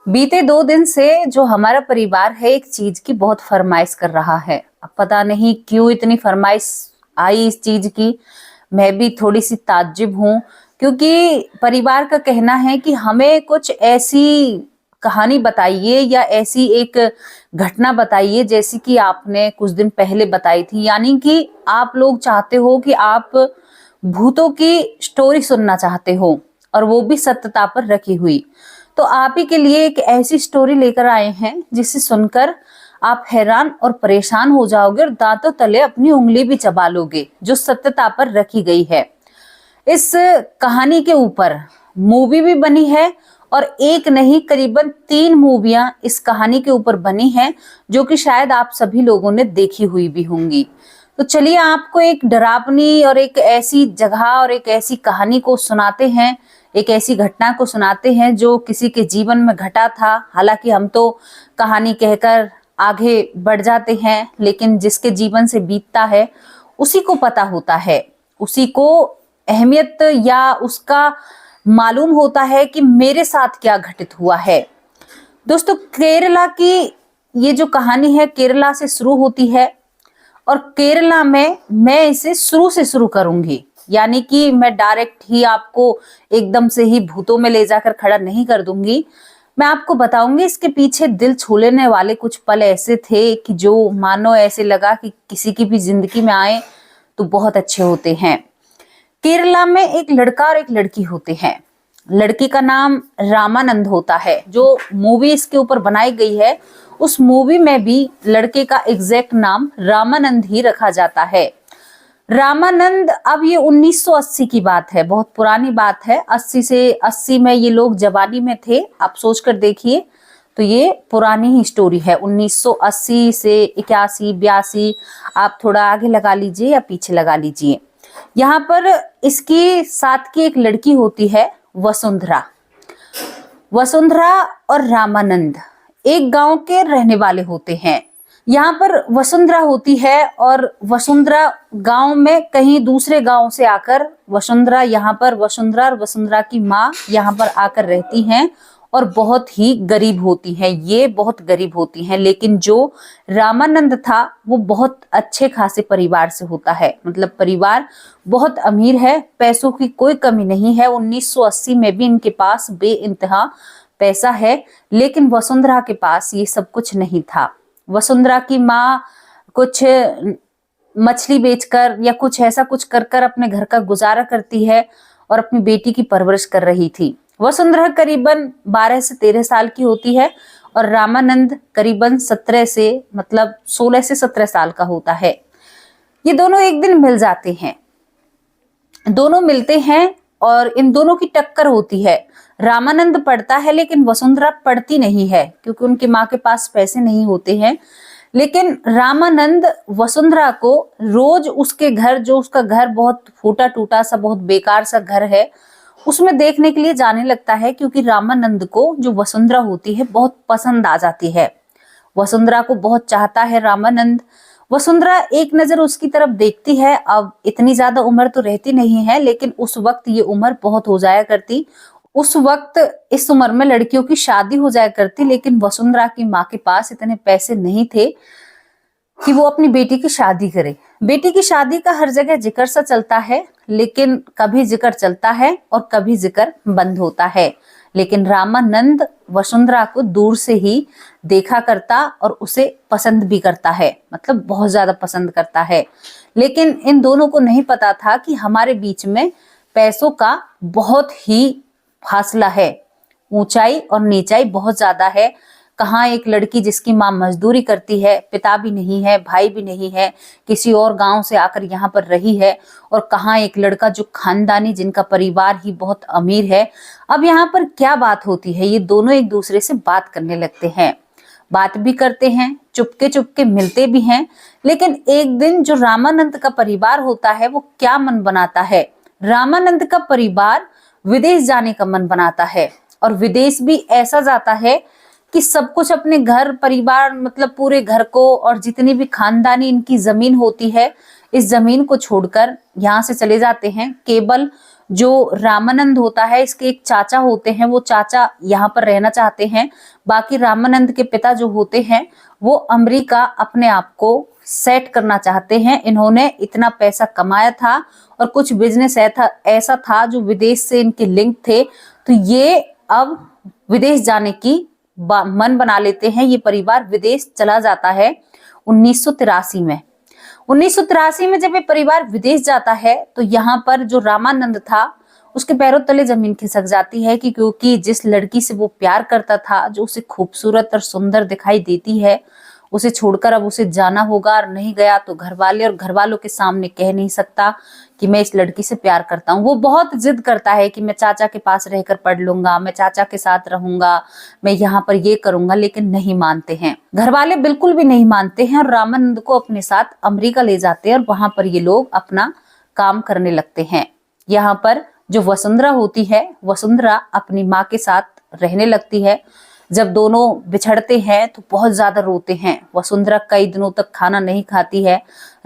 बीते 2 दिन से जो हमारा परिवार है एक चीज की बहुत फरमाइश कर रहा है। अब पता नहीं क्यों इतनी फरमाइश आई इस चीज की। मैं भी थोड़ी सी ताज्जुब हूँ, क्योंकि परिवार का कहना है कि हमें कुछ ऐसी कहानी बताइए या ऐसी एक घटना बताइए जैसी कि आपने कुछ दिन पहले बताई थी। यानी कि आप लोग चाहते हो कि आप भूतों की स्टोरी सुनना चाहते हो, और वो भी सत्यता पर रखी हुई। तो आप ही के लिए एक ऐसी स्टोरी लेकर आए हैं जिसे सुनकर आप हैरान और परेशान हो जाओगे और दांतों तले अपनी उंगली भी चबा लोगे, जो सत्यता पर रखी गई है। इस कहानी के ऊपर मूवी भी बनी है, और एक नहीं करीबन 3 मूवियां इस कहानी के ऊपर बनी हैं, जो कि शायद आप सभी लोगों ने देखी हुई भी होंगी। तो चलिए आपको एक डरावनी और एक ऐसी जगह और एक ऐसी कहानी को सुनाते हैं, एक ऐसी घटना को सुनाते हैं जो किसी के जीवन में घटा था। हालांकि हम तो कहानी कहकर आगे बढ़ जाते हैं, लेकिन जिसके जीवन से बीतता है उसी को पता होता है, उसी को अहमियत या उसका मालूम होता है कि मेरे साथ क्या घटित हुआ है। दोस्तों, केरला की ये जो कहानी है केरला से शुरू होती है, और केरला में मैं इसे शुरू से शुरू करूंगी। यानी कि मैं डायरेक्ट ही आपको एकदम से ही भूतों में ले जाकर खड़ा नहीं कर दूंगी। मैं आपको बताऊंगी इसके पीछे दिल छू लेने वाले कुछ पल ऐसे थे कि जो मानो ऐसे लगा कि किसी की भी जिंदगी में आए तो बहुत अच्छे होते हैं। केरला में एक लड़का और एक लड़की होते हैं। लड़की का नाम रामानंद होता है। जो मूवी इसके ऊपर बनाई गई है उस मूवी में भी लड़के का एग्जैक्ट नाम रामानंद ही रखा जाता है। रामानंद, अब ये 1980 की बात है, बहुत पुरानी बात है। 80 में ये लोग जवानी में थे। आप सोच कर देखिए, तो ये पुरानी ही स्टोरी है। 1980 से 81, 82, आप थोड़ा आगे लगा लीजिए या पीछे लगा लीजिए। यहाँ पर इसकी साथ की एक लड़की होती है, वसुंधरा। वसुंधरा और रामानंद एक गांव के रहने वाले होते हैं। यहाँ पर वसुंधरा होती है, और वसुंधरा गांव में कहीं दूसरे गांव से आकर वसुंधरा यहाँ पर, वसुंधरा और वसुंधरा की माँ यहाँ पर आकर रहती हैं, और बहुत ही गरीब होती हैं। ये बहुत गरीब होती हैं, लेकिन जो रामानंद था वो बहुत अच्छे खासे परिवार से होता है। मतलब परिवार बहुत अमीर है, पैसों की कोई कमी नहीं है। 1980 में भी इनके पास बेइंतहा पैसा है, लेकिन वसुंधरा के पास ये सब कुछ नहीं था। वसुंधरा की माँ कुछ मछली बेचकर या कुछ ऐसा कुछ कर कर अपने घर का गुजारा करती है, और अपनी बेटी की परवरिश कर रही थी। वसुंधरा करीबन 12 से 13 साल की होती है, और रामानंद करीबन 16 से 17 साल का होता है। ये दोनों एक दिन मिल जाते हैं। दोनों मिलते हैं और इन दोनों की टक्कर होती है। रामानंद पढ़ता है, लेकिन वसुंधरा पढ़ती नहीं है, क्योंकि उनकी माँ के पास पैसे नहीं होते हैं। लेकिन रामानंद वसुंधरा को रोज उसके घर, जो उसका घर बहुत फूटा टूटा सा, बहुत बेकार सा घर है, उसमें देखने के लिए जाने लगता है, क्योंकि रामानंद को जो वसुंधरा होती है बहुत पसंद आ जाती है। वसुंधरा को बहुत चाहता है रामानंद। वसुंधरा एक नजर उसकी तरफ देखती है। अब इतनी ज्यादा उम्र तो रहती नहीं है, लेकिन उस वक्त ये उम्र बहुत हो जाया करती। उस वक्त इस उम्र में लड़कियों की शादी हो जाया करती, लेकिन वसुंधरा की माँ के पास इतने पैसे नहीं थे कि वो अपनी बेटी की शादी करे। बेटी की शादी का हर जगह जिक्र सा चलता है, लेकिन कभी जिक्र चलता है और कभी जिक्र बंद होता है। लेकिन रामानंद वसुंधरा को दूर से ही देखा करता और उसे पसंद भी करता है, मतलब बहुत ज्यादा पसंद करता है। लेकिन इन दोनों को नहीं पता था कि हमारे बीच में पैसों का बहुत ही फासला है, ऊंचाई और नीचाई बहुत ज्यादा है। कहाँ एक लड़की जिसकी माँ मजदूरी करती है, पिता भी नहीं है, भाई भी नहीं है, किसी और गांव से आकर यहाँ पर रही है, और कहाँ एक लड़का जो खानदानी, जिनका परिवार ही बहुत अमीर है। अब यहाँ पर क्या बात होती है, ये दोनों एक दूसरे से बात करने लगते हैं, बात भी करते हैं, चुपके चुपके मिलते भी हैं। लेकिन एक दिन जो रामानंद का परिवार होता है वो क्या मन बनाता है, रामानंद का परिवार विदेश जाने का मन बनाता है। और विदेश भी ऐसा जाता है कि सब कुछ अपने घर परिवार, मतलब पूरे घर को और जितनी भी खानदानी इनकी जमीन होती है, इस जमीन को छोड़कर यहाँ से चले जाते हैं। केवल जो रामानंद होता है, इसके एक चाचा होते हैं, वो चाचा यहाँ पर रहना चाहते हैं। बाकी रामानंद के पिता जो होते हैं वो अमेरिका अपने आप को सेट करना चाहते हैं। इन्होंने इतना पैसा कमाया था और कुछ बिजनेस ऐसा था जो विदेश से इनके लिंक थे, तो ये अब विदेश जाने की मन बना लेते हैं। ये परिवार विदेश चला जाता है 1983 में। 1983 में जब ये परिवार विदेश जाता है तो यहाँ पर जो रामानंद था उसके पैरों तले जमीन खिसक जाती है कि क्योंकि जिस लड़की से वो प्यार करता था, जो उसे खूबसूरत और सुंदर दिखाई देती है, उसे छोड़कर अब उसे जाना होगा। और नहीं गया तो घर वाले और घर वालों के सामने कह नहीं सकता कि मैं इस लड़की से प्यार करता हूँ। वो बहुत जिद करता है कि मैं चाचा के पास रहकर पढ़ लूंगा, मैं चाचा के साथ रहूंगा, मैं यहाँ पर ये करूंगा, लेकिन नहीं मानते हैं। घर वाले बिल्कुल भी नहीं मानते हैं और रामानंद को अपने साथ अमेरिका ले जाते हैं और वहां पर ये लोग अपना काम करने लगते हैं। यहाँ पर जो वसुंधरा होती है, वसुंधरा अपनी माँ के साथ रहने लगती है। जब दोनों बिछड़ते हैं तो बहुत ज्यादा रोते हैं। वसुंधरा कई दिनों तक खाना नहीं खाती है।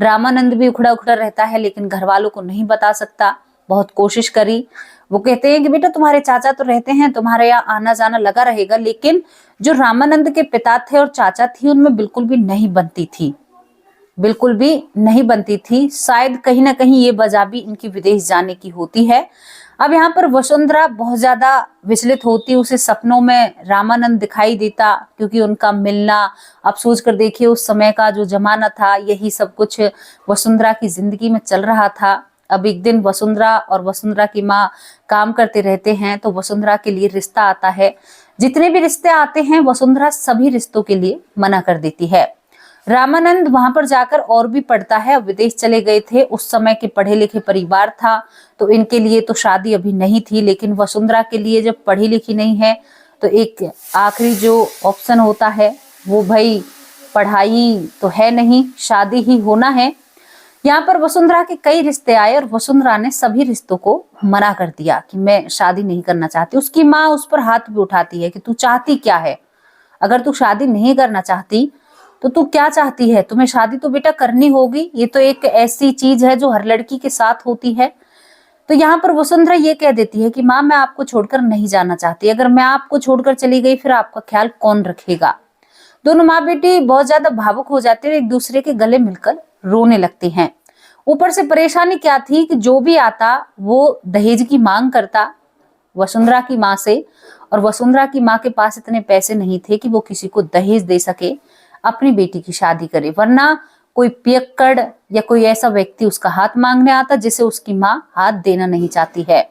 रामानंद भी उखड़ा उखड़ा रहता है, लेकिन घर वालों को नहीं बता सकता। बहुत कोशिश करी, वो कहते हैं कि बेटा तुम्हारे चाचा तो रहते हैं, तुम्हारे यहाँ आना जाना लगा रहेगा, लेकिन जो रामानंद के पिता थे और चाचा थी उनमें बिल्कुल भी नहीं बनती थी, बिल्कुल भी नहीं बनती थी। शायद कहीं ना कहीं ये वजह भी इनकी विदेश जाने की होती है। अब यहाँ पर वसुंधरा बहुत ज्यादा विचलित होती, उसे सपनों में रामानंद दिखाई देता, क्योंकि उनका मिलना, आप सोच कर देखिए उस समय का जो जमाना था, यही सब कुछ वसुंधरा की जिंदगी में चल रहा था। अब एक दिन वसुंधरा और वसुंधरा की माँ काम करते रहते हैं तो वसुंधरा के लिए रिश्ता आता है। जितने भी रिश्ते आते हैं वसुंधरा सभी रिश्तों के लिए मना कर देती है। रामानंद वहां पर जाकर और भी पढ़ता है। अब विदेश चले गए थे, उस समय के पढ़े लिखे परिवार था, तो इनके लिए तो शादी अभी नहीं थी, लेकिन वसुंधरा के लिए जब पढ़ी लिखी नहीं है तो एक आखिरी जो ऑप्शन होता है वो भाई पढ़ाई तो है नहीं, शादी ही होना है। यहाँ पर वसुंधरा के कई रिश्ते आए और वसुंधरा ने सभी रिश्तों को मना कर दिया कि मैं शादी नहीं करना चाहती। उसकी माँ उस पर हाथ भी उठाती है कि तू चाहती क्या है, अगर तू शादी नहीं करना चाहती तो तू क्या चाहती है, तुम्हें शादी तो बेटा करनी होगी, ये तो एक ऐसी चीज है जो हर लड़की के साथ होती है। तो यहाँ पर वसुंधरा ये कह देती है कि माँ मैं आपको छोड़कर नहीं जाना चाहती, अगर मैं आपको छोड़कर चली गई फिर आपका ख्याल कौन रखेगा। दोनों माँ बेटी बहुत ज्यादा भावुक हो जाते हैं, एक दूसरे के गले मिलकर रोने लगते हैं। ऊपर से परेशानी क्या थी कि जो भी आता वो दहेज की मांग करता वसुंधरा की माँ से, और वसुंधरा की माँ के पास इतने पैसे नहीं थे कि वो किसी को दहेज दे सके, अपनी बेटी की शादी करे, वरना कोई पियक्कड़ या कोई ऐसा व्यक्ति उसका हाथ मांगने आता जिसे उसकी माँ हाथ देना नहीं चाहती है।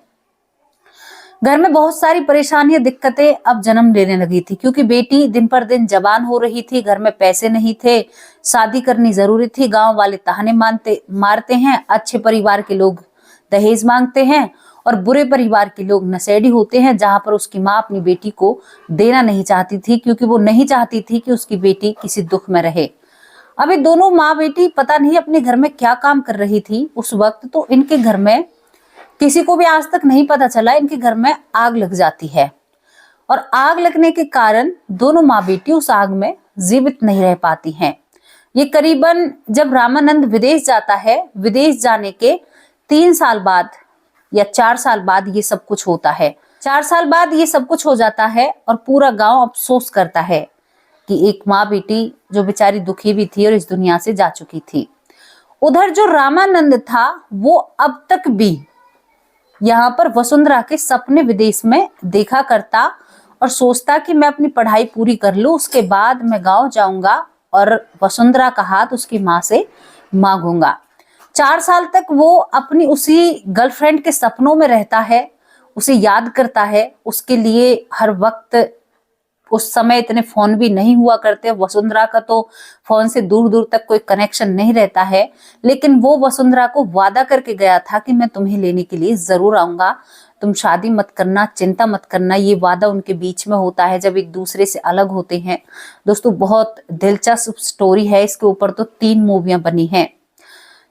घर में बहुत सारी परेशानियां, दिक्कतें अब जन्म लेने लगी थी, क्योंकि बेटी दिन पर दिन जवान हो रही थी, घर में पैसे नहीं थे, शादी करनी जरूरी थी। गांव वाले ताहने मारते हैं, अच्छे परिवार के लोग दहेज मांगते हैं और बुरे परिवार के लोग नशेड़ी होते हैं, जहां पर उसकी माँ अपनी बेटी को देना नहीं चाहती थी, क्योंकि वो नहीं चाहती थी कि उसकी बेटी किसी दुख में रहे। अब ये दोनों माँ बेटी पता नहीं अपने घर में क्या काम कर रही थी उस वक्त, तो इनके घर में किसी को भी आज तक नहीं पता चला, इनके घर में आग लग जाती है और आग लगने के कारण दोनों माँ बेटी उस आग में जीवित नहीं रह पाती हैं। ये करीबन जब रामानंद विदेश जाता है, विदेश जाने के 3 साल बाद या 4 साल बाद ये सब कुछ होता है। 4 साल बाद ये सब कुछ हो जाता है और पूरा गांव अफसोस करता है कि एक माँ बेटी जो बेचारी दुखी भी थी और इस दुनिया से जा चुकी थी। उधर जो रामानंद था वो अब तक भी यहाँ पर वसुंधरा के सपने विदेश में देखा करता और सोचता कि मैं अपनी पढ़ाई पूरी कर लूं, उसके बाद मैं गांव जाऊंगा और वसुंधरा का हाथ उसकी माँ से मांगूंगा। 4 साल तक वो अपनी उसी गर्लफ्रेंड के सपनों में रहता है, उसे याद करता है। उसके लिए हर वक्त, उस समय इतने फोन भी नहीं हुआ करते, वसुंधरा का तो फोन से दूर दूर तक कोई कनेक्शन नहीं रहता है, लेकिन वो वसुंधरा को वादा करके गया था कि मैं तुम्हें लेने के लिए जरूर आऊंगा, तुम शादी मत करना, चिंता मत करना। ये वादा उनके बीच में होता है जब एक दूसरे से अलग होते हैं। दोस्तों बहुत दिलचस्प स्टोरी है, इसके ऊपर तो 3 मूवियां बनी हैं।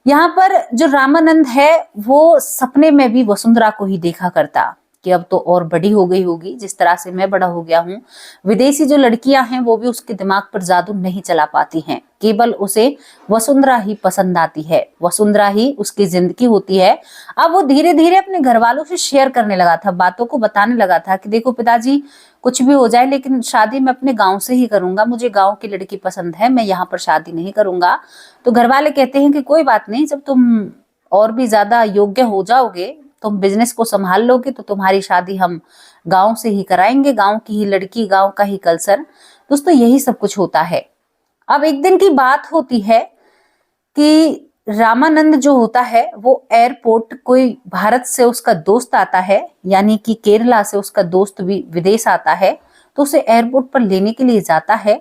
यहाँ पर जो रामानंद है वो सपने में भी वसुंधरा को ही देखा करता। कि अब तो और बड़ी हो गई होगी जिस तरह से मैं बड़ा हो गया हूँ। विदेशी जो लड़कियां हैं वो भी उसके दिमाग पर जादू नहीं चला पाती हैं, केवल उसे वसुंधरा ही पसंद आती है, वसुंधरा ही उसकी जिंदगी होती है। अब वो धीरे धीरे अपने घर वालों से शेयर करने लगा था, बातों को बताने लगा था कि देखो पिताजी, कुछ भी हो जाए लेकिन शादी मैं अपने गांव से ही करूंगा, मुझे गांव की लड़की पसंद है, मैं यहाँ पर शादी नहीं करूंगा। तो घर वाले कहते हैं कि कोई बात नहीं, जब तुम और भी ज्यादा योग्य हो जाओगे, तुम बिजनेस को संभाल लोगे, तो तुम्हारी शादी हम गांव से ही कराएंगे, गांव की ही लड़की, गांव का ही कल्चर। दोस्तों यही सब कुछ होता है। अब एक दिन की बात होती है कि रामानंद जो होता है वो एयरपोर्ट, कोई भारत से उसका दोस्त आता है, यानी कि केरला से उसका दोस्त भी विदेश आता है, तो उसे एयरपोर्ट पर लेने के लिए जाता है।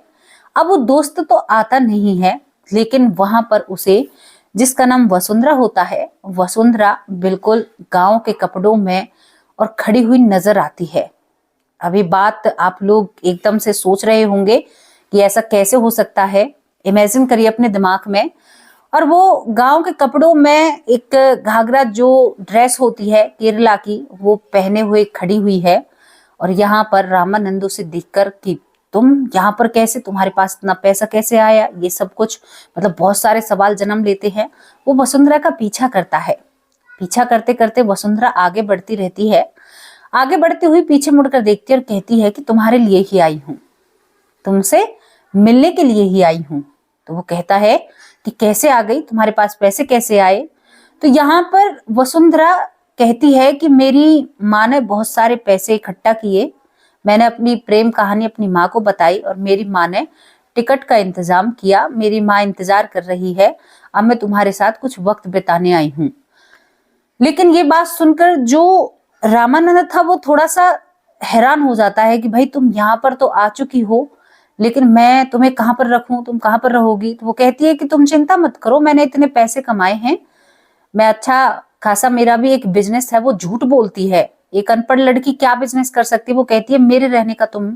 अब वो दोस्त तो आता नहीं है, लेकिन वहां पर उसे, जिसका नाम वसुंधरा होता है, वसुंधरा बिल्कुल गांव के कपड़ों में और खड़ी हुई नजर आती है। अभी बात आप लोग एकदम से सोच रहे होंगे कि ऐसा कैसे हो सकता है, इमेजिन करिए अपने दिमाग में। और वो गांव के कपड़ों में एक घाघरा जो ड्रेस होती है केरला की, वो पहने हुए खड़ी हुई है। और यहाँ पर रामानंद उसे देखकर कि तुम यहाँ पर कैसे, तुम्हारे पास इतना पैसा कैसे आया, ये सब कुछ, मतलब बहुत सारे सवाल जन्म लेते हैं। वो वसुंधरा का पीछा करता है, पीछा करते करते वसुंधरा आगे बढ़ती रहती है। आगे बढ़ती हुई पीछे मुड़कर देखती है और कहती है कि तुम्हारे लिए ही आई हूँ, तुमसे मिलने के लिए ही आई हूँ। तो वो कहता है कि कैसे आ गई, तुम्हारे पास पैसे कैसे आए? तो यहाँ पर वसुंधरा कहती है कि मेरी माँ ने बहुत सारे पैसे इकट्ठा किए, मैंने अपनी प्रेम कहानी अपनी माँ को बताई और मेरी माँ ने टिकट का इंतजाम किया, मेरी माँ इंतजार कर रही है, अब मैं तुम्हारे साथ कुछ वक्त बिताने आई हूँ। लेकिन ये बात सुनकर जो रामानंद था वो थोड़ा सा हैरान हो जाता है कि भाई तुम यहाँ पर तो आ चुकी हो, लेकिन मैं तुम्हें कहाँ पर रखूं, तुम कहाँ पर रहोगी? तो वो कहती है कि तुम चिंता मत करो, मैंने इतने पैसे कमाए हैं, मैं अच्छा खासा, मेरा भी एक बिजनेस है। वो झूठ बोलती है, एक अनपढ़ लड़की क्या बिजनेस कर सकती है? वो कहती है मेरे रहने का तुम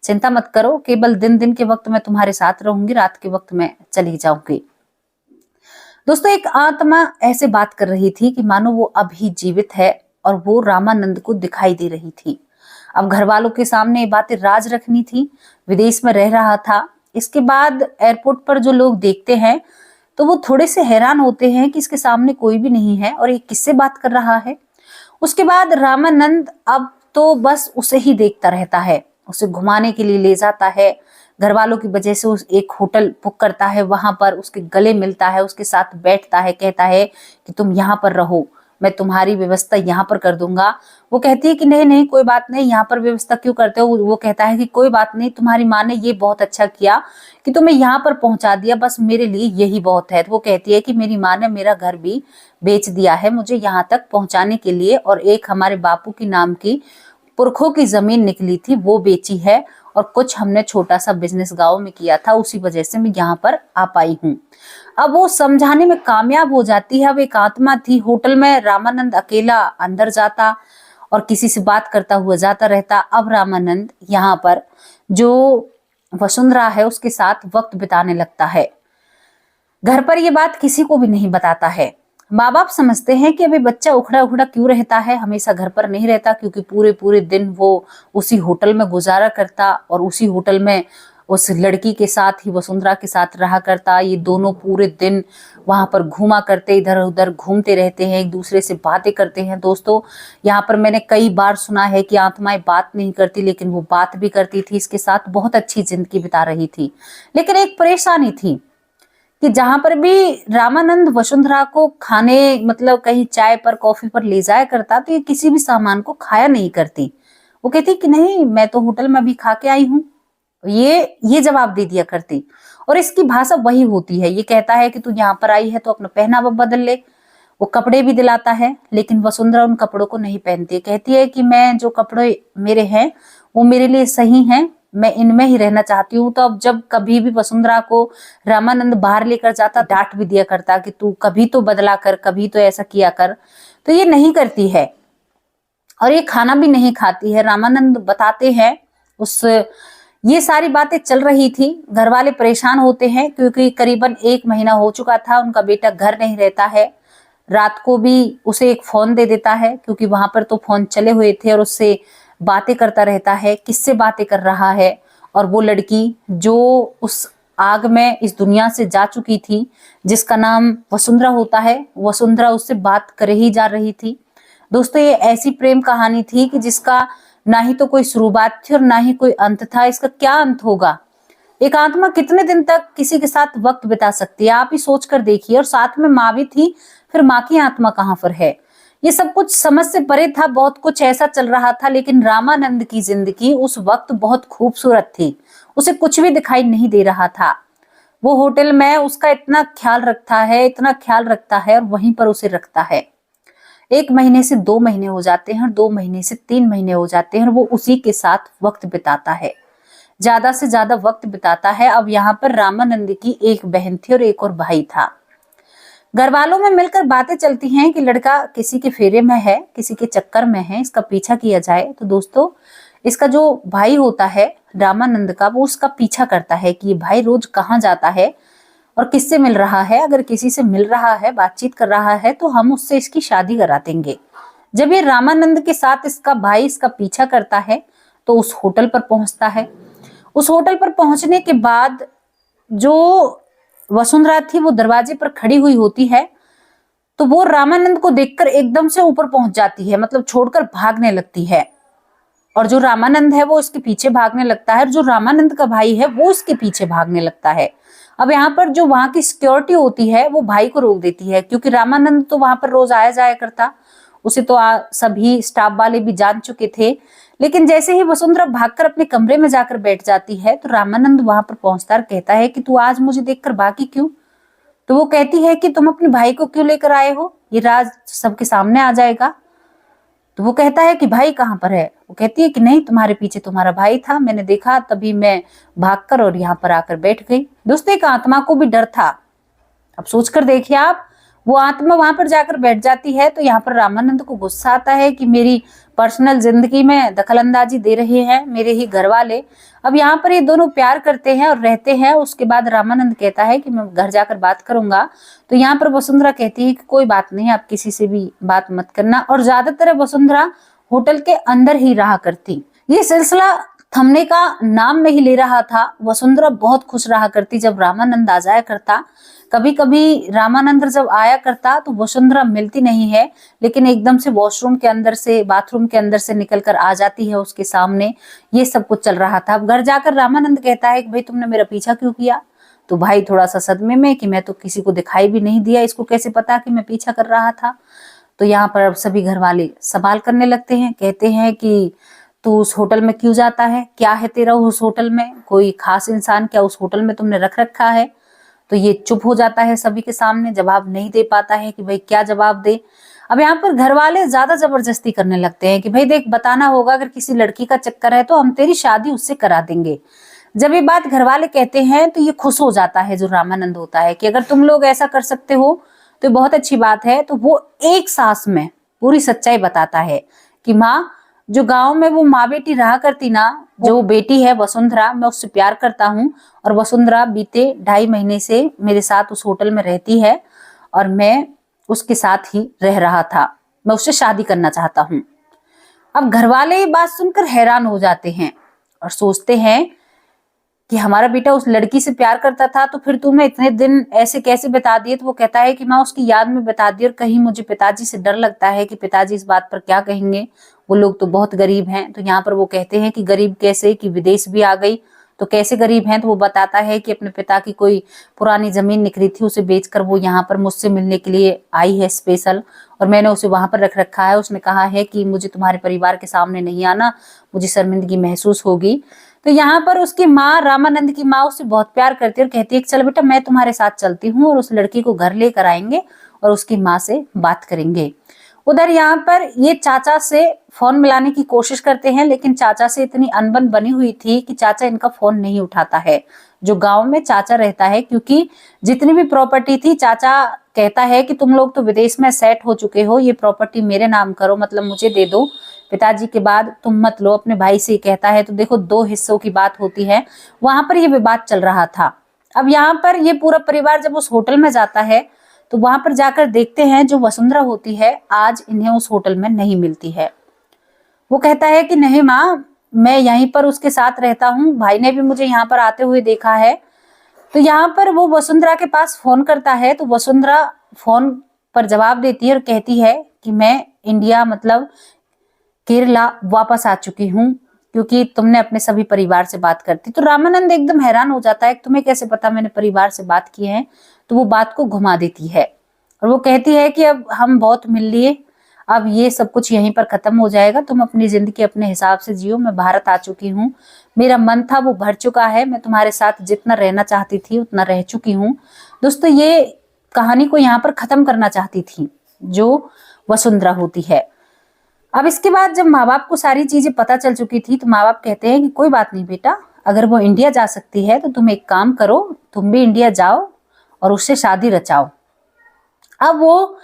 चिंता मत करो, केवल दिन दिन के वक्त मैं तुम्हारे साथ रहूंगी, रात के वक्त मैं चली जाऊंगी। दोस्तों एक आत्मा ऐसे बात कर रही थी कि मानो वो अभी जीवित है और वो रामानंद को दिखाई दे रही थी। अब घर वालों के सामने ये बातें राज रखनी थी, विदेश में रह रहा था। इसके बाद एयरपोर्ट पर जो लोग देखते हैं तो वो थोड़े से हैरान होते हैं कि इसके सामने कोई भी नहीं है और ये किससे बात कर रहा है। उसके बाद रामानंद अब तो बस उसे ही देखता रहता है, उसे घुमाने के लिए ले जाता है, घर वालों की वजह से उस एक होटल बुक करता है, वहां पर उसके गले मिलता है, उसके साथ बैठता है, कहता है कि तुम यहाँ पर रहो, मैं तुम्हारी व्यवस्था यहाँ पर कर दूंगा। वो कहती है कि नहीं नहीं कोई बात नहीं, यहाँ पर व्यवस्था क्यों करते हो? वो कहता है कि कोई बात नहीं, तुम्हारी माँ ने ये बहुत अच्छा किया कि तुम्हें यहाँ पर पहुंचा दिया, बस मेरे लिए यही बहुत है। तो वो कहती है कि मेरी माँ ने मेरा घर भी बेच दिया है मुझे यहाँ तक पहुंचाने के लिए, और एक हमारे बापू की नाम की पुरखों की जमीन निकली थी वो बेची है, और कुछ हमने छोटा सा बिजनेस गांव में किया था, उसी वजह से मैं यहाँ पर आ पाई हूँ। अब वो समझाने में कामयाब हो जाती है। अब एक आत्मा थी होटल में, रामानंद अकेला अंदर जाता और किसी से बात करता हुआ जाता रहता। अब रामानंद यहाँ पर जो वसुंधरा है उसके साथ वक्त बिताने लगता है। घर पर ये बात किसी को भी नहीं बताता है। माँ बाप समझते हैं कि अभी बच्चा उखड़ा उखड़ा क्यों रहता है, हमेशा घर पर नहीं रहता, क्योंकि पूरे पूरे दिन वो उसी होटल में गुजारा करता और उसी होटल में उस लड़की के साथ ही, वसुंधरा के साथ रहा करता। ये दोनों पूरे दिन वहां पर घूमा करते, इधर उधर घूमते रहते हैं, एक दूसरे से बातें करते हैं। दोस्तों यहाँ पर मैंने कई बार सुना है कि आत्माएं बात नहीं करती, लेकिन वो बात भी करती थी, इसके साथ बहुत अच्छी जिंदगी बिता रही थी। लेकिन एक परेशानी थी कि जहां पर भी रामानंद वसुंधरा को खाने, मतलब कहीं चाय पर कॉफी पर ले जाया करता, तो ये किसी भी सामान को खाया नहीं करती। वो कहती कि नहीं मैं तो होटल में भी खा के आई हूँ, ये जवाब दे दिया करती। और इसकी भाषा वही होती है, ये कहता है कि तू यहाँ पर आई है तो अपना पहनावा बदल ले। वो कपड़े भी दिलाता है, लेकिन वसुंधरा उन कपड़ों को नहीं पहनती, कहती है कि मैं जो कपड़े मेरे हैं वो मेरे लिए सही हैं, मैं इनमें ही रहना चाहती हूँ। तो अब जब कभी भी वसुंधरा को रामानंद बाहर लेकर जाता, डांट भी दिया करता कि तू कभी तो बदला कर, कभी तो ऐसा किया कर, तो ये नहीं करती है और ये खाना भी नहीं खाती है। रामानंद बताते हैं ये सारी बातें चल रही थी। घर वाले परेशान होते हैं क्योंकि करीबन 1 महीना हो चुका था, उनका बेटा घर नहीं रहता है। रात को भी उसे एक फोन दे देता है, क्योंकि वहां पर तो फोन चले हुए थे, और उससे बातें करता रहता है। किससे बातें कर रहा है? और वो लड़की जो उस आग में इस दुनिया से जा चुकी थी, जिसका नाम वसुंधरा होता है, वसुंधरा उससे बात कर ही जा रही थी। दोस्तों, ये ऐसी प्रेम कहानी थी कि जिसका ना ही तो कोई शुरुआत थी और ना ही कोई अंत था। इसका क्या अंत होगा? एक आत्मा कितने दिन तक किसी के साथ वक्त बिता सकती है? आप ही सोच कर देखिए। और साथ में माँ भी थी, फिर माँ की आत्मा कहाँ पर है? ये सब कुछ समझ से परे था, बहुत कुछ ऐसा चल रहा था। लेकिन रामानंद की जिंदगी उस वक्त बहुत खूबसूरत थी, उसे कुछ भी दिखाई नहीं दे रहा था। वो होटल में उसका इतना ख्याल रखता है, इतना ख्याल रखता है, और वहीं पर उसे रखता है। 1 महीने से 2 महीने हो जाते हैं, और 2 महीने से 3 महीने हो जाते हैं, और वो उसी के साथ वक्त बिताता है, ज्यादा से ज्यादा वक्त बिताता है। अब यहाँ पर रामानंद की एक बहन थी और एक और भाई था। घर वालों में मिलकर बातें चलती हैं कि लड़का किसी के फेरे में है, किसी के चक्कर में है, इसका पीछा किया जाए। तो दोस्तों, इसका जो भाई होता है रामानंद का, वो उसका पीछा करता है कि ये भाई रोज कहाँ जाता है और किससे मिल रहा है। अगर किसी से मिल रहा है, बातचीत कर रहा है, तो हम उससे इसकी शादी करा देंगे। जब ये रामानंद के साथ इसका भाई इसका पीछा करता है, तो उस होटल पर पहुंचता है। उस होटल पर पहुंचने के बाद जो वसुंधरा थी वो दरवाजे पर खड़ी हुई होती है, तो वो रामानंद को देखकर एकदम से ऊपर पहुंच जाती है, मतलब छोड़कर भागने लगती है। और जो रामानंद है वो इसके पीछे भागने लगता है, और जो रामानंद का भाई है वो उसके पीछे भागने लगता है। अब यहाँ पर जो वहां की सिक्योरिटी होती है वो भाई को रोक देती है, क्योंकि रामानंद तो वहां पर रोज आया जाया करता, उसे तो सभी स्टाफ वाले भी जान चुके थे। लेकिन जैसे ही वसुंधरा भागकर अपने कमरे में जाकर बैठ जाती है, तो रामानंद वहां पर पहुंचता और कहता है कि तू आज मुझे देखकर भागी क्यों? तो वो कहती है कि तुम अपने भाई को क्यों लेकर आए हो, ये राज सबके सामने आ जाएगा। तो वो कहता है कि भाई कहाँ पर है? वो कहती है कि नहीं, तुम्हारे पीछे तुम्हारा भाई था, मैंने देखा, तभी मैं भागकर और यहाँ पर आकर बैठ गई। दोस्तों, एक आत्मा को भी डर था। अब सोचकर देखिए आप, वो आत्मा वहां पर जाकर बैठ जाती है, तो यहाँ पर रामानंद को गुस्सा आता है कि मेरी पर्सनल जिंदगी में दखलंदाजी दे रहे हैं मेरे ही घर वाले। अब यहाँ पर ये दोनों प्यार करते हैं और रहते हैं। उसके बाद रामानंद कहता है कि मैं घर जाकर बात करूंगा। तो यहाँ पर वसुंधरा कहती है कि कोई बात नहीं, आप किसी से भी बात मत करना। और ज्यादातर वसुंधरा होटल के अंदर ही रहा करती। ये सिलसिला थमने का नाम नहीं ले रहा था। वसुंधरा बहुत खुश रहा करती जब रामानंद आ जाया करता। कभी कभी रामानंद जब आया करता तो वसुंधरा मिलती नहीं है, लेकिन एकदम से वॉशरूम के अंदर से, बाथरूम के अंदर से निकलकर आ जाती है उसके सामने। ये सब कुछ चल रहा था। अब घर जाकर रामानंद कहता है कि भाई तुमने मेरा पीछा क्यों किया? तो भाई थोड़ा सा सदमे में कि मैं तो किसी को दिखाई भी नहीं दिया, इसको कैसे पता कि मैं पीछा कर रहा था? तो यहाँ पर अब सभी घर वाले सवाल करने लगते हैं, कहते हैं कि तू उस होटल में क्यों जाता है? क्या है तेरा उस होटल में? कोई खास इंसान क्या उस होटल में तुमने रख रखा है? तो ये चुप हो जाता है सभी के सामने, जवाब नहीं दे पाता है कि भाई क्या जवाब दे। अब यहाँ पर घर वाले ज्यादा जबरदस्ती करने लगते हैं कि भाई देख, बताना होगा, अगर किसी लड़की का चक्कर है तो हम तेरी शादी उससे करा देंगे। जब ये बात घर वाले कहते हैं तो ये खुश हो जाता है जो रामानंद होता है कि अगर तुम लोग ऐसा कर सकते हो तो बहुत अच्छी बात है। तो वो एक सांस में पूरी सच्चाई बताता है कि माँ, जो गांव में वो माँ बेटी रहा करती ना, जो बेटी है वसुंधरा, मैं उससे प्यार करता हूँ। और वसुंधरा बीते 2.5 महीने से मेरे साथ उस होटल में रहती है, और मैं उसके साथ ही रह रहा था। मैं उससे शादी करना चाहता हूँ। अब घर वाले ये बात सुनकर हैरान हो जाते हैं और सोचते हैं कि हमारा बेटा उस लड़की से प्यार करता था, तो फिर तुमने इतने दिन ऐसे कैसे बता दिए? तो वो कहता है कि माँ, उसकी याद में बता दी, और कहीं मुझे पिताजी से डर लगता है कि पिताजी इस बात पर क्या कहेंगे, वो लोग तो बहुत गरीब हैं। तो यहाँ पर वो कहते हैं कि गरीब कैसे, कि विदेश भी आ गई तो कैसे गरीब हैं? तो वो बताता है कि अपने पिता की कोई पुरानी जमीन निकली थी, उसे बेचकर वो यहाँ पर मुझसे मिलने के लिए आई है स्पेशल, और मैंने उसे वहां पर रख रखा है। उसने कहा है कि मुझे तुम्हारे परिवार के सामने नहीं आना, मुझे शर्मिंदगी महसूस होगी। तो यहाँ पर उसकी माँ, रामानंद की माँ, उससे बहुत प्यार करती है और कहती है कि चल बेटा, मैं तुम्हारे साथ चलती हूँ और उस लड़की को घर लेकर आएंगे और उसकी माँ से बात करेंगे। उधर यहाँ पर ये चाचा से फोन मिलाने की कोशिश करते हैं, लेकिन चाचा से इतनी अनबन बनी हुई थी कि चाचा इनका फोन नहीं उठाता है। जो गांव में चाचा रहता है, क्योंकि जितनी भी प्रॉपर्टी थी, चाचा कहता है कि तुम लोग तो विदेश में सेट हो चुके हो, ये प्रॉपर्टी मेरे नाम करो, मतलब मुझे दे दो, पिताजी के बाद तुम मत लो। अपने भाई से कहता है। तो देखो, 2 हिस्सों की बात होती है। वहां पर ये विवाद चल रहा था। अब यहाँ पर ये पूरा परिवार जब उस होटल में जाता है, तो वहां पर जाकर देखते हैं जो वसुंधरा होती है आज इन्हें उस होटल में नहीं मिलती है। वो कहता है कि नहीं माँ, मैं यहीं पर उसके साथ रहता हूँ, भाई ने भी मुझे यहाँ पर आते हुए देखा है। तो यहाँ पर वो वसुंधरा के पास फोन करता है, तो वसुंधरा फोन पर जवाब देती है और कहती है कि मैं इंडिया मतलब केरला वापस आ चुकी हूँ, क्योंकि तुमने अपने सभी परिवार से बात करती। तो रामानंद एकदम हैरान हो जाता है, तुम्हें कैसे पता मैंने परिवार से बात की है। तो वो बात को घुमा देती है और वो कहती है कि अब हम बहुत मिल लिए, अब ये सब कुछ यहीं पर खत्म हो जाएगा, तुम अपनी जिंदगी अपने हिसाब से जियो, मैं भारत आ चुकी हूँ, मेरा मन था वो भर चुका है, मैं तुम्हारे साथ जितना रहना चाहती थी उतना रह चुकी हूँ। दोस्तों ये कहानी को यहाँ पर खत्म करना चाहती थी जो वसुंधरा होती है। अब इसके बाद जब माँ बाप को सारी चीजें पता चल चुकी थी तो माँ बाप कहते हैं कि कोई बात नहीं बेटा, अगर वो इंडिया जा सकती है तो तुम एक काम करो, तुम भी इंडिया जाओ और उससे शादी रचाओ। अब वो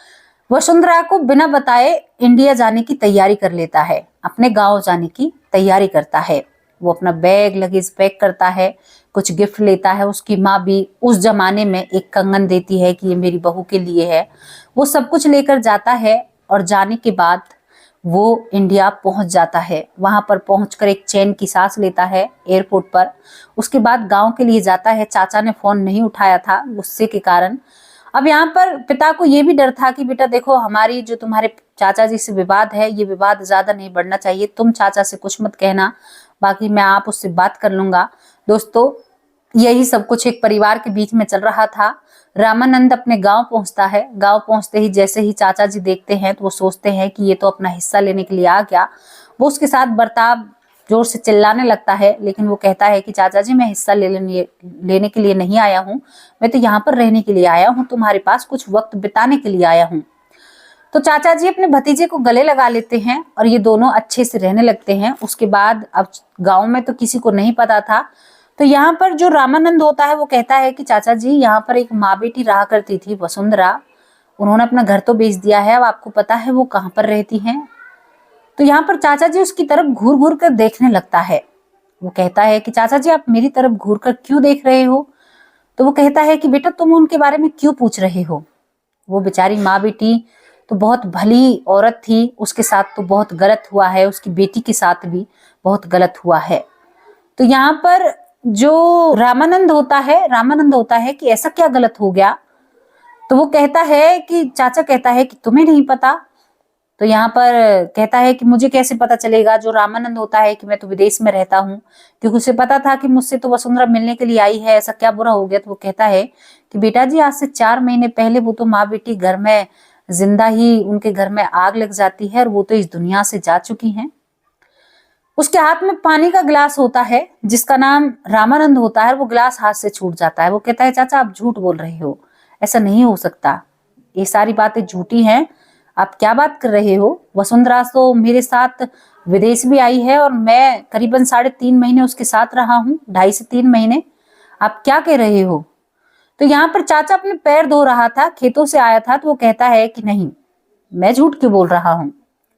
वसुंधरा को बिना बताए इंडिया जाने की तैयारी कर लेता है, अपने गांव जाने की तैयारी करता है। वो अपना बैग लगेज पैक करता है, कुछ गिफ्ट लेता है। उसकी माँ भी उस जमाने में एक कंगन देती है कि ये मेरी बहू के लिए है। वो सब कुछ लेकर जाता है और जाने के बाद वो इंडिया पहुंच जाता है। वहां पर पहुंचकर एक चैन की सांस लेता है एयरपोर्ट पर। उसके बाद गांव के लिए जाता है। चाचा ने फोन नहीं उठाया था गुस्से के कारण। अब यहाँ पर पिता को ये भी डर था कि बेटा देखो, हमारी जो तुम्हारे चाचा जी से विवाद है, ये विवाद ज्यादा नहीं बढ़ना चाहिए, तुम चाचा से कुछ मत कहना, बाकी मैं आप उससे बात कर लूंगा। दोस्तों यही सब कुछ एक परिवार के बीच में चल रहा था। रामानंद अपने गांव पहुंचता है। गांव पहुंचते ही जैसे ही चाचा जी देखते हैं तो वो सोचते हैं कि ये तो अपना हिस्सा लेने के लिए आ गया। वो उसके साथ बर्ताव जोर से चिल्लाने लगता है, लेकिन वो कहता है कि चाचा जी मैं हिस्सा लेने के लिए नहीं आया हूँ, मैं तो यहाँ पर रहने के लिए आया हूँ, तुम्हारे पास कुछ वक्त बिताने के लिए आया हूँ। तो चाचा जी अपने भतीजे को गले लगा लेते हैं और ये दोनों अच्छे से रहने लगते हैं। उसके बाद अब गाँव में तो किसी को नहीं पता था, तो यहाँ पर जो रामानंद होता है वो कहता है कि चाचा जी यहाँ पर एक माँ बेटी रहा करती थी वसुंधरा, उन्होंने अपना घर तो बेच दिया है, अब आपको पता है वो कहाँ पर रहती हैं। तो यहाँ पर चाचा जी उसकी तरफ घूर घूर कर देखने लगता है। वो कहता है कि चाचा जी आप मेरी तरफ घूर कर क्यों देख रहे हो। तो वो कहता है कि बेटा तुम उनके बारे में क्यों पूछ रहे हो, वो बेचारी माँ बेटी तो बहुत भली औरत थी, उसके साथ तो बहुत गलत हुआ है, उसकी बेटी के साथ भी बहुत गलत हुआ है। तो यहाँ पर जो रामानंद होता है कि ऐसा क्या गलत हो गया। तो वो कहता है कि चाचा कहता है कि तुम्हें नहीं पता। तो यहाँ पर कहता है कि मुझे कैसे पता चलेगा। जो रामानंद होता है कि मैं तो विदेश में रहता हूँ, क्योंकि उसे पता था कि मुझसे तो वसुंधरा मिलने के लिए आई है, ऐसा क्या बुरा हो गया। तो वो कहता है कि बेटा जी आज से 4 महीने पहले वो तो माँ बेटी घर में जिंदा ही, उनके घर में आग लग जाती है और वो तो इस दुनिया से जा चुकी हैं। उसके हाथ में पानी का गिलास होता है जिसका नाम रामानंद होता है, वो गिलास हाथ से छूट जाता है। वो कहता है चाचा आप झूठ बोल रहे हो, ऐसा नहीं हो सकता, ये सारी बातें झूठी हैं, आप क्या बात कर रहे हो। वसुंधरा तो मेरे साथ विदेश भी आई है और मैं करीबन 3.5 महीने उसके साथ रहा हूँ, 2.5 से 3 महीने, आप क्या कह रहे हो। तो यहाँ पर चाचा अपने पैर धो रहा था, खेतों से आया था, तो वो कहता है कि नहीं मैं झूठ क्यों बोल रहा हूँ,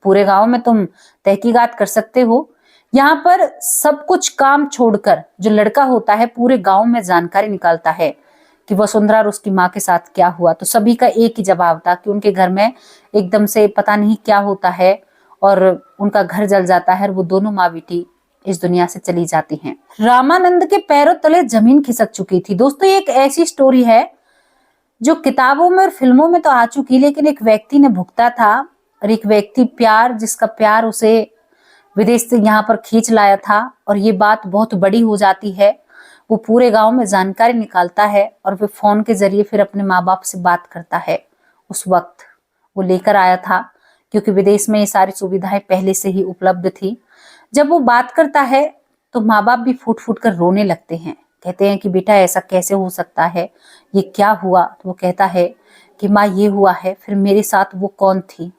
पूरे गांव में तुम तहकीकात कर सकते हो। यहाँ पर सब कुछ काम छोड़कर जो लड़का होता है पूरे गांव में जानकारी निकालता है कि वसुंधरा और उसकी माँ के साथ क्या हुआ। तो सभी का एक ही जवाब था कि उनके घर में एकदम से पता नहीं क्या होता है और उनका घर जल जाता है और वो दोनों माँ बेटी इस दुनिया से चली जाती हैं। रामानंद के पैरों तले जमीन खिसक चुकी थी। दोस्तों ये एक ऐसी स्टोरी है जो किताबों में और फिल्मों में तो आ चुकी, लेकिन एक व्यक्ति ने भुगता था और एक व्यक्ति जिसका प्यार उसे विदेश से यहाँ पर खींच लाया था। और ये बात बहुत बड़ी हो जाती है। वो पूरे गांव में जानकारी निकालता है और फिर फोन के जरिए फिर अपने माँ बाप से बात करता है। उस वक्त वो लेकर आया था क्योंकि विदेश में ये सारी सुविधाएं पहले से ही उपलब्ध थी। जब वो बात करता है तो माँ बाप भी फूट फूट कर रोने लगते हैं, कहते हैं कि बेटा ऐसा कैसे हो सकता है, ये क्या हुआ। तो वो कहता है कि माँ ये हुआ है, फिर मेरे साथ वो कौन थी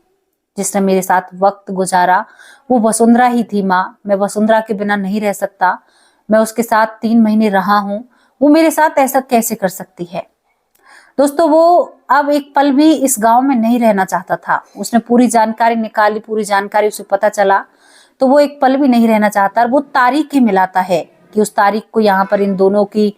जिसने मेरे साथ वक्त गुजारा, वो वसुंधरा ही थी माँ, मैं वसुंधरा के बिना नहीं रह सकता, मैं उसके साथ 3 महीने रहा हूँ, वो मेरे साथ ऐसा कैसे कर सकती है। दोस्तों वो अब एक पल भी इस गांव में नहीं रहना चाहता था। उसने पूरी जानकारी निकाली, पूरी जानकारी उसे पता चला, तो वो एक पल भी नहीं रहना चाहता। वो तारीख ही मिलाता है कि उस तारीख को यहाँ पर इन दोनों की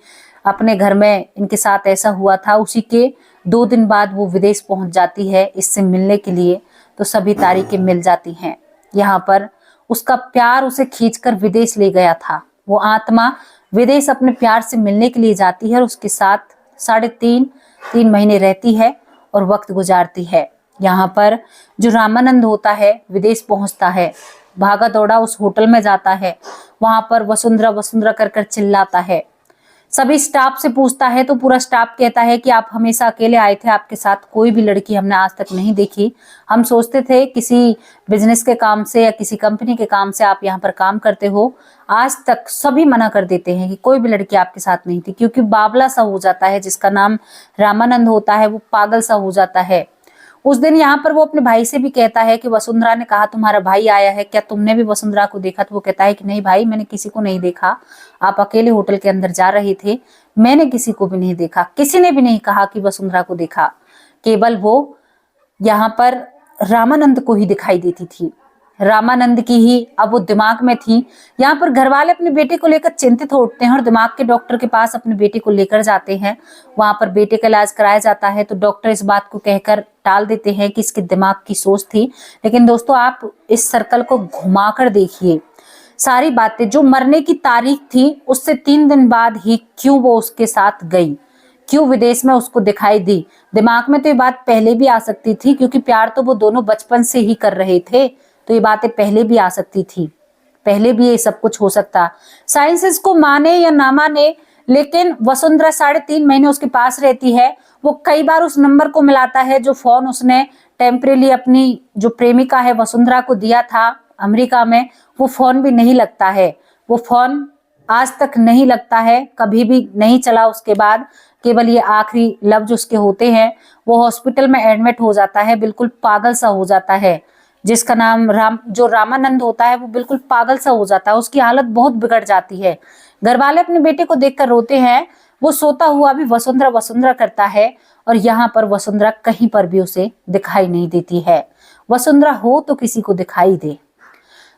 अपने घर में इनके साथ ऐसा हुआ था, उसी के 2 दिन बाद वो विदेश पहुंच जाती है इससे मिलने के लिए, तो सभी तारीखें मिल जाती हैं। यहाँ पर उसका प्यार उसे खींचकर विदेश ले गया था। वो आत्मा विदेश अपने प्यार से मिलने के लिए जाती है और उसके साथ 3.5 महीने रहती है और वक्त गुजारती है। यहाँ पर जो रामानंद होता है विदेश पहुंचता है, भागा दौड़ा उस होटल में जाता है, वहां पर वसुंधरा वसुंधरा कर कर चिल्लाता है। सभी स्टाफ से पूछता है तो पूरा स्टाफ कहता है कि आप हमेशा अकेले आए थे, आपके साथ कोई भी लड़की हमने आज तक नहीं देखी। हम सोचते थे किसी बिजनेस के काम से या किसी कंपनी के काम से आप यहाँ पर काम करते हो। आज तक सभी मना कर देते हैं कि कोई भी लड़की आपके साथ नहीं थी, क्योंकि बावला सा हो जाता है जिसका नाम रामानंद होता है, वो पागल सा हो जाता है। उस दिन यहाँ पर वो अपने भाई से भी कहता है कि वसुंधरा ने कहा तुम्हारा भाई आया है, क्या तुमने भी वसुंधरा को देखा? तो वो कहता है कि नहीं भाई, मैंने किसी को नहीं देखा, आप अकेले होटल के अंदर जा रहे थे, मैंने किसी को भी नहीं देखा, किसी ने भी नहीं कहा कि वसुंधरा को देखा, केवल वो यहाँ पर रामानंद को ही दिखाई देती थी। रामानंद की ही अब वो दिमाग में थी। यहाँ पर घर वाले अपने बेटे को लेकर चिंतित होते हैं और दिमाग के डॉक्टर के पास अपने बेटे को लेकर जाते हैं। वहां पर बेटे का इलाज कराया जाता है तो डॉक्टर इस बात को कहकर टाल देते हैं कि इसके दिमाग की सोच थी। लेकिन दोस्तों, आप इस सर्कल को घुमाकर देखिए, सारी बातें जो मरने की तारीख थी उससे 3 दिन बाद ही क्यों वो उसके साथ गई, क्यों विदेश में उसको दिखाई दी। दिमाग में तो ये बात पहले भी आ सकती थी, क्योंकि प्यार तो वो दोनों बचपन से ही कर रहे थे, तो ये बातें पहले भी आ सकती थी, पहले भी ये सब कुछ हो सकता। साइंस इसको माने या ना माने, लेकिन वसुंधरा 3.5 महीने उसके पास रहती है। वो कई बार उस नंबर को मिलाता है जो फोन उसने टेम्परेली अपनी जो प्रेमिका है वसुंधरा को दिया था अमेरिका में, वो फोन भी नहीं लगता है। वो फोन आज तक नहीं लगता है, कभी भी नहीं चला उसके बाद, केवल ये आखिरी लफ्ज उसके होते हैं। वो हॉस्पिटल में एडमिट हो जाता है, बिल्कुल पागल सा हो जाता है, जिसका नाम रामानंद होता है, वो बिल्कुल पागल सा हो जाता है, उसकी हालत बहुत बिगड़ जाती है। घर वाले अपने बेटे को देखकर रोते हैं। वो सोता हुआ भी वसुंधरा वसुंधरा करता है और यहाँ पर वसुंधरा कहीं पर भी उसे दिखाई नहीं देती है। वसुंधरा हो तो किसी को दिखाई दे।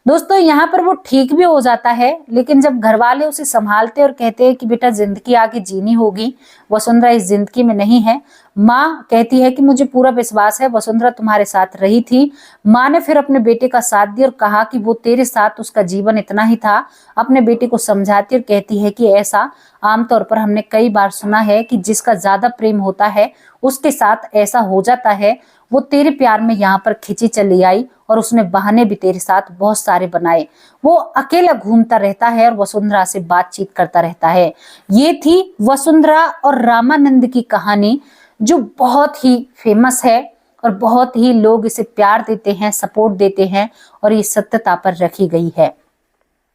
दोस्तों, यहाँ पर वो ठीक भी हो जाता है, लेकिन जब घर वाले उसे संभालते और कहते हैं कि बेटा जिंदगी आगे जीनी होगी, वसुंधरा इस जिंदगी में नहीं है। माँ कहती है कि मुझे पूरा विश्वास है वसुंधरा तुम्हारे साथ रही थी। माँ ने फिर अपने बेटे का साथ दिया और कहा कि वो तेरे साथ उसका जीवन इतना ही था। अपने बेटे को समझाती और कहती है कि ऐसा आमतौर पर हमने कई बार सुना है कि जिसका ज्यादा प्रेम होता है उसके साथ ऐसा हो जाता है। वो तेरे प्यार में यहाँ पर खिंची चली आई और उसने बहाने भी तेरे साथ बहुत सारे बनाए। वो अकेला घूमता रहता है और वसुंधरा से बातचीत करता रहता है। ये थी वसुंधरा और रामानंद की कहानी, जो बहुत ही फेमस है और बहुत ही लोग इसे प्यार देते हैं, सपोर्ट देते हैं और ये सत्यता पर रखी गई है।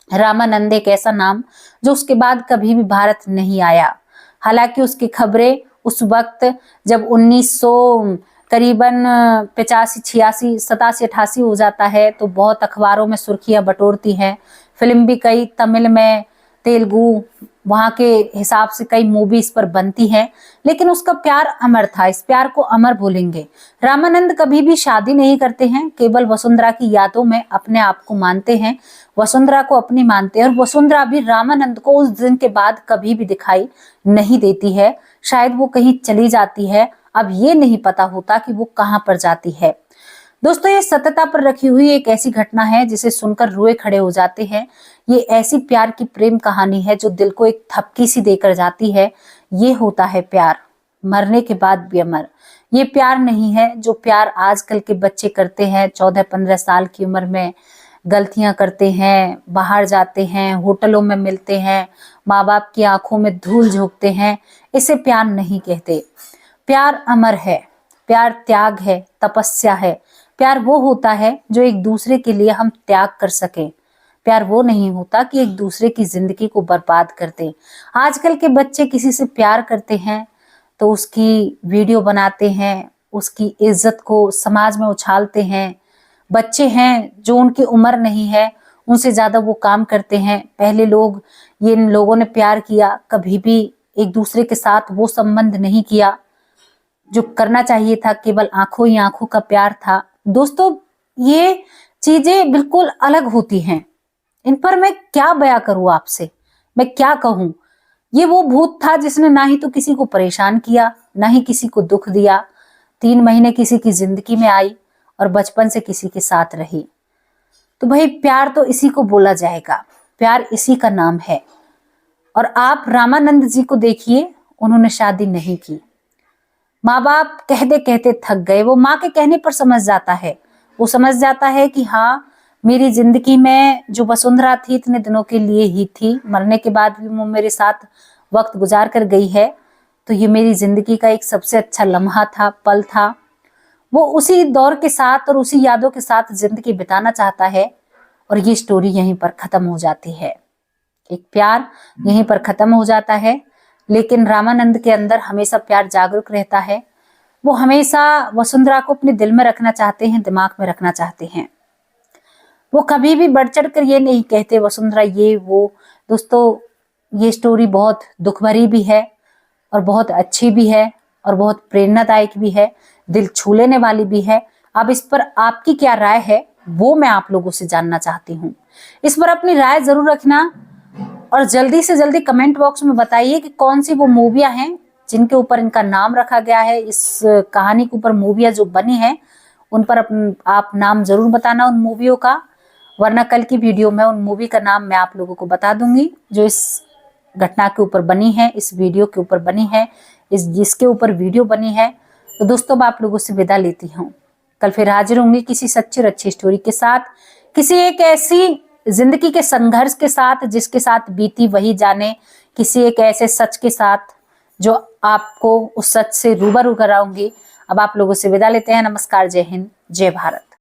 रामानंद एक ऐसा नाम जो उसके बाद कभी भी भारत नहीं आया। हालांकि उसकी खबरें उस वक्त जब 1900 करीबन 85, 86, 87, 88 हो जाता है तो बहुत अखबारों में सुर्खियां बटोरती हैं। फिल्म भी कई तमिल में, तेलुगु, वहां के हिसाब से कई मूवीज पर बनती हैं। लेकिन उसका प्यार अमर था, इस प्यार को अमर भूलेंगे। रामानंद कभी भी शादी नहीं करते हैं, केवल वसुंधरा की यादों में अपने आप को मानते हैं, वसुंधरा को अपनी मानते हैं और वसुंधरा भी रामानंद को उस दिन के बाद कभी भी दिखाई नहीं देती है। शायद वो कहीं चली जाती है, अब ये नहीं पता होता कि वो कहाँ पर जाती है। दोस्तों, ये सत्यता पर रखी हुई एक ऐसी घटना है जिसे सुनकर रोए खड़े हो जाते हैं। ये ऐसी प्यार की प्रेम कहानी है जो दिल को एक थपकी सी देकर जाती है। ये होता है प्यार, मरने के बाद भी अमर। ये प्यार नहीं है जो प्यार आजकल के बच्चे करते हैं, 14-15 साल की उम्र में गलतियां करते हैं, बाहर जाते हैं, होटलों में मिलते हैं, माँ बाप की आंखों में धूल झोंकते हैं। इसे प्यार नहीं कहते। प्यार अमर है, प्यार त्याग है, तपस्या है। प्यार वो होता है जो एक दूसरे के लिए हम त्याग कर सके। प्यार वो नहीं होता कि एक दूसरे की जिंदगी को बर्बाद कर दे। आजकल के बच्चे किसी से प्यार करते हैं तो उसकी वीडियो बनाते हैं, उसकी इज्जत को समाज में उछालते हैं। बच्चे हैं जो उनकी उम्र नहीं है, उनसे ज्यादा वो काम करते हैं। पहले लोग, ये इन लोगों ने प्यार किया, कभी भी एक दूसरे के साथ वो संबंध नहीं किया जो करना चाहिए था, केवल आंखों ही आंखों का प्यार था। दोस्तों, ये चीजें बिल्कुल अलग होती हैं। इन पर मैं क्या बयां करूं आपसे, मैं क्या कहूं। ये वो भूत था जिसने ना ही तो किसी को परेशान किया, ना ही किसी को दुख दिया। 3 महीने किसी की जिंदगी में आई और बचपन से किसी के साथ रही। तो भाई प्यार तो इसी को बोला जाएगा, प्यार इसी का नाम है। और आप रामानंद जी को देखिए, उन्होंने शादी नहीं की। माँ बाप कहते कहते थक गए। वो माँ के कहने पर समझ जाता है, वो समझ जाता है कि हाँ, मेरी जिंदगी में जो वसुंधरा थी इतने दिनों के लिए ही थी, मरने के बाद भी वो मेरे साथ वक्त गुजार कर गई है, तो ये मेरी जिंदगी का एक सबसे अच्छा लम्हा था, पल था। वो उसी दौर के साथ और उसी यादों के साथ जिंदगी बिताना चाहता है और ये स्टोरी यहीं पर खत्म हो जाती है। एक प्यार यहीं पर खत्म हो जाता है, लेकिन रामानंद के अंदर हमेशा प्यार जागरूक रहता है। वो हमेशा वसुंधरा को अपने दिल में रखना चाहते हैं, दिमाग में रखना चाहते हैं। वो कभी भी बढ़ चढ़ कर ये नहीं कहते वसुंधरा ये वो। दोस्तों, ये स्टोरी बहुत दुख भरी भी है और बहुत अच्छी भी है और बहुत प्रेरणादायक भी है, दिल छू लेने वाली भी है। अब इस पर आपकी क्या राय है वो मैं आप लोगों से जानना चाहती हूँ। इस पर अपनी राय जरूर रखना और जल्दी से जल्दी कमेंट बॉक्स में बताइए कि कौन सी वो मूवियां हैं जिनके ऊपर इनका नाम रखा गया है। इस कहानी के ऊपर मूवियां जो बनी हैं उन पर आप नाम जरूर बताना उन मूवियों का, वरना कल की वीडियो में उन मूवी का नाम मैं आप लोगों को बता दूंगी जो इस घटना के ऊपर बनी है, इस वीडियो के ऊपर बनी है, इस जिसके ऊपर वीडियो बनी है। तो दोस्तों, मैं आप लोगों से विदा लेती हूँ। कल फिर हाजिर होंगी किसी सच्ची और अच्छी स्टोरी के साथ, किसी एक ऐसी जिंदगी के संघर्ष के साथ जिसके साथ बीती वही जाने, किसी एक ऐसे सच के साथ जो आपको उस सच से रूबरू कराऊंगी। अब आप लोगों से विदा लेते हैं। नमस्कार, जय हिंद, जय भारत।